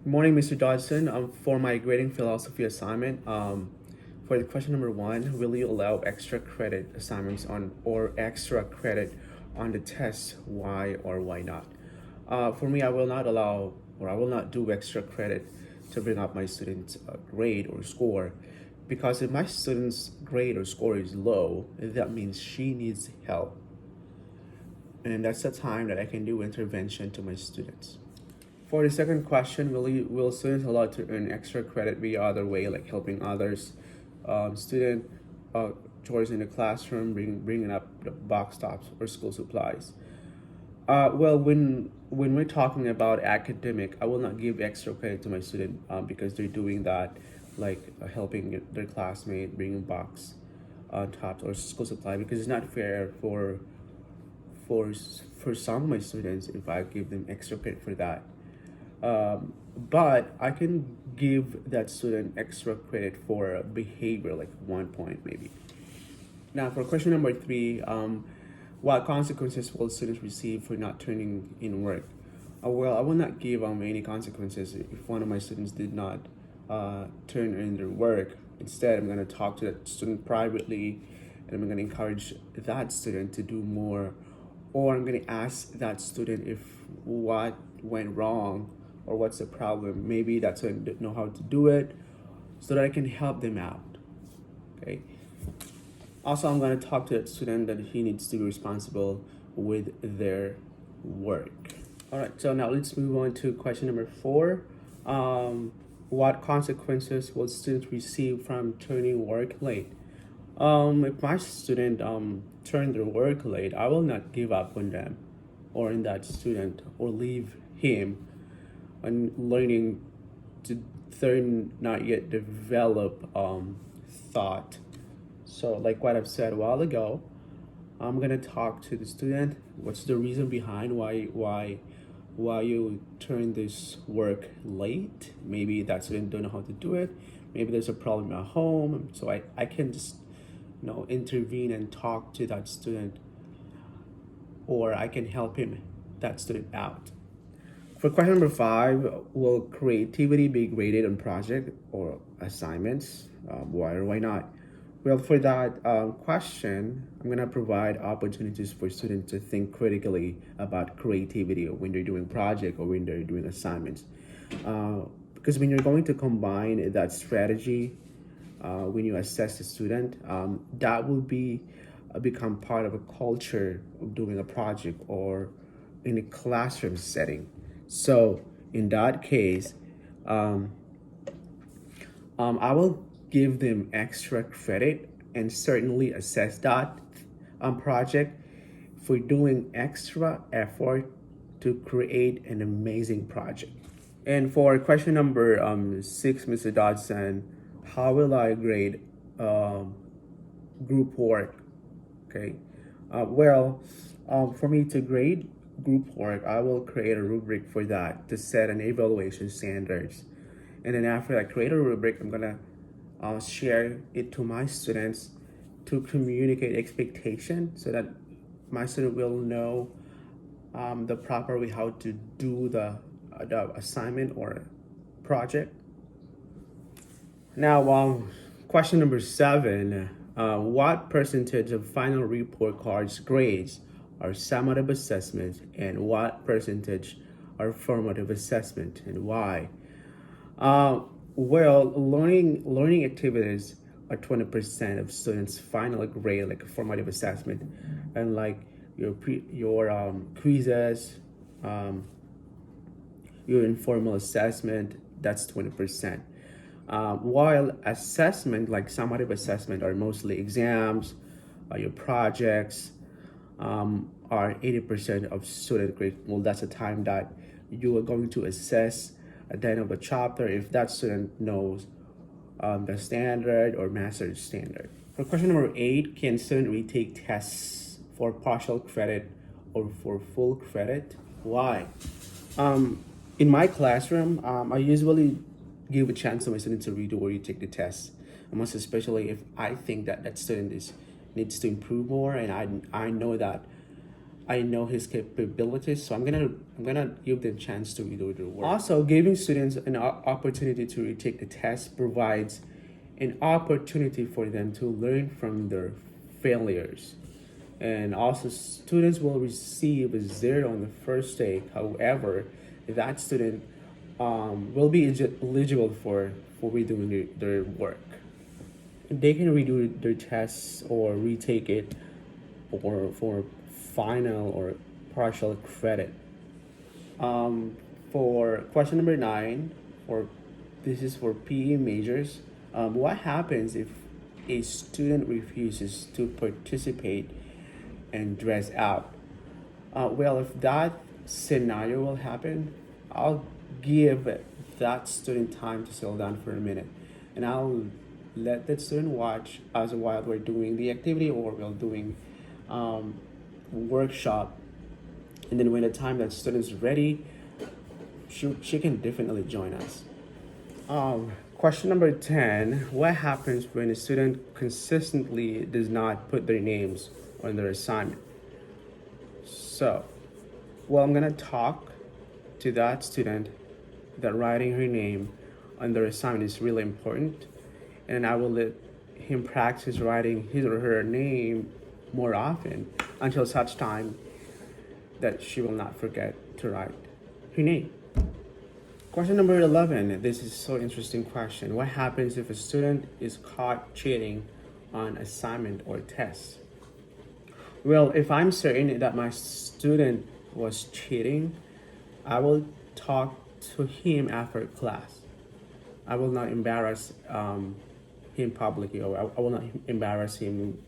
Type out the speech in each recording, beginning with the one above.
Good morning, Mr. Dodson. For my grading philosophy assignment, for the question number one, will you allow extra credit assignments on or extra credit on the test? Why or why not? For me, I will not allow or I will not do extra credit to bring up my student's grade or score, because if my student's grade or score is low, that means she needs help, and that's the time that I can do intervention to my students. For the second question, will students allowed to earn extra credit via other way, like helping others, student chores in the classroom, bringing up the box tops or school supplies? Well, when we're talking about academic, I will not give extra credit to my student because they're doing that, like helping their classmate, bringing box tops or school supply, because it's not fair for for some of my students if I give them extra credit for that. But I can give that student extra credit for behavior, like 1 point maybe. Now, for question number three, what consequences will students receive for not turning in work? Well, I will not give any consequences if one of my students did not turn in their work. Instead, I'm going to talk to that student privately, and I'm going to encourage that student to do more, or I'm going to ask that student if what went wrong or what's the problem. Maybe that student didn't know how to do it, so that I can help them out. Okay. Also, I'm going to talk to that student that he needs to be responsible with their work. All right, so now let's move on to question number four. What consequences will students receive from turning work late? If my student turn their work late, I will not give up on them or in that student or leave him on learning to third not yet develop thought. So like what I've said a while ago, I'm gonna talk to the student. What's the reason behind why you turn this work late? Maybe that student don't know how to do it. Maybe there's a problem at home. So I can just intervene and talk to that student, or I can help that student out. For question number five, will creativity be graded on project or assignments? Why or why not? Well, for that question, I'm going to provide opportunities for students to think critically about creativity when they're doing project or when they're doing assignments. Because when you're going to combine that strategy, when you assess the student, that will become part of a culture of doing a project or in a classroom setting. So in that case, I will give them extra credit and certainly assess that project for doing extra effort to create an amazing project. And for question number six, Mr. Dodson, how will I grade group work? Okay. For me to grade group work, I will create a rubric for that to set an evaluation standards. And then after I create a rubric, I'm gonna share it to my students to communicate expectation so that my student will know the proper way how to do the assignment or project. Now, question number seven, what percentage of final report cards grades are summative assessment, and what percentage are formative assessment, and why? Learning activities are 20% of students' final grade, like a formative assessment, and like your quizzes, your informal assessment, that's 20%. While assessment, like summative assessment, are mostly exams, your projects, are 80% of student grade. Well, that's the time that you are going to assess at the end of a chapter if that student knows the standard or mastered standard. For question number eight, can student retake tests for partial credit or for full credit? Why? In my classroom, I usually give a chance to my student to redo or retake the test, most especially if I think that that student needs to improve more, and I know that I know his capabilities, so I'm gonna give them a chance to redo their work. Also, giving students an opportunity to retake the test provides an opportunity for them to learn from their failures. And also, students will receive a 0 on the first take. However, that student will be eligible for redoing their work. They can redo their tests or retake it for final or partial credit. For question number 9, or this is for PE majors. What happens if a student refuses to participate and dress out? Well, if that scenario will happen, I'll give that student time to settle down for a minute, and I'll let that student watch us while we're doing the activity or we're doing workshop. And then when the time that student's ready, she can definitely join us. Question number 10, what happens when a student consistently does not put their names on their assignment? So, well, I'm gonna talk to that student that writing her name on their assignment is really important, and I will let him practice writing his or her name more often until such time that she will not forget to write her name. Question number 11, this is so interesting question. What happens if a student is caught cheating on assignment or test? Well, if I'm certain that my student was cheating, I will talk to him after class. I will not embarrass him publicly, or I will not embarrass him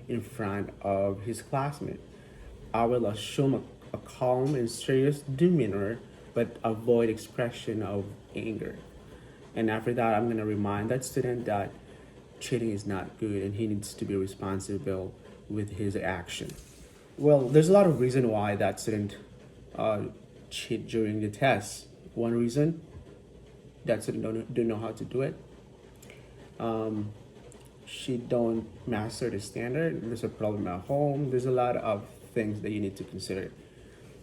in front of his classmate. I will assume a calm and serious demeanor, but avoid expression of anger. And after that, I'm gonna remind that student that cheating is not good and he needs to be responsible with his action. Well, there's a lot of reason why that student cheat during the test. One reason, that student don't know how to do it. She don't master the standard. There's a problem at home. There's a lot of things that you need to consider.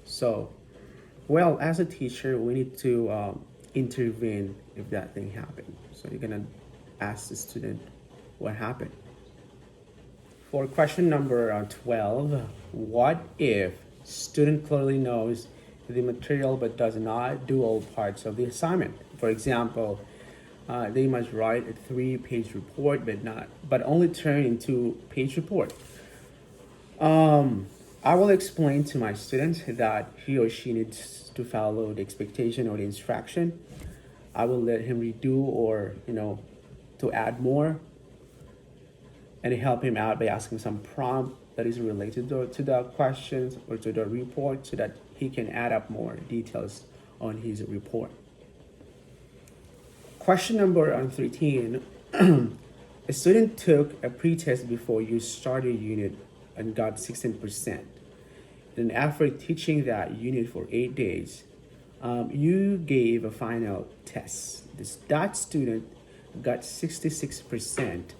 So, well, as a teacher, we need to intervene if that thing happened. So you're gonna ask the student what happened. For question number 12, what if student clearly knows the material but does not do all parts of the assignment? For example, they must write a 3-page report but only turn into 2-page report. I will explain to my student that he or she needs to follow the expectation or the instruction. I will let him redo or to add more, and help him out by asking some prompt that is related to the questions or to the report, so that he can add up more details on his report. Question number 13. A student took a pre-test before you started unit and got 16%. And after teaching that unit for 8 days, you gave a final test. That student got 66%.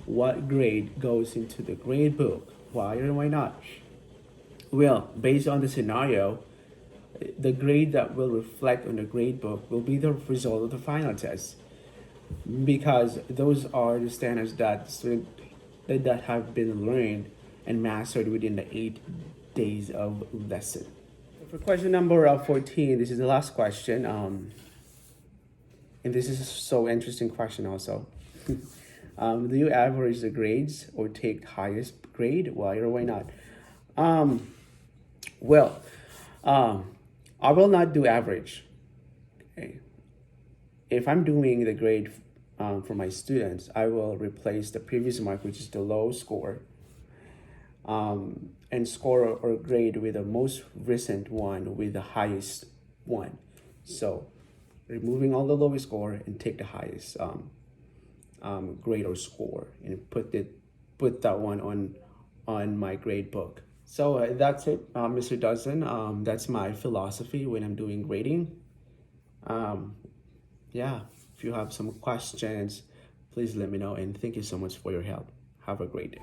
What grade goes into the grade book? Why or why not? Well, based on the scenario, the grade that will reflect on the grade book will be the result of the final test, because those are the standards that students that have been learned and mastered within the 8 days of lesson. For question number 14, this is the last question, and this is a so interesting question also. Do you average the grades or take highest grade? Why or why not? I will not do average. Okay. If I'm doing the grade for my students, I will replace the previous mark, which is the low score, and score or grade with the most recent one with the highest one. So removing all the lowest score and take the highest grade or score, and put that one on my grade book. So that's it, Mr. Dodson. That's my philosophy when I'm doing grading. Yeah, if you have some questions, please let me know, and thank you so much for your help. Have a great day.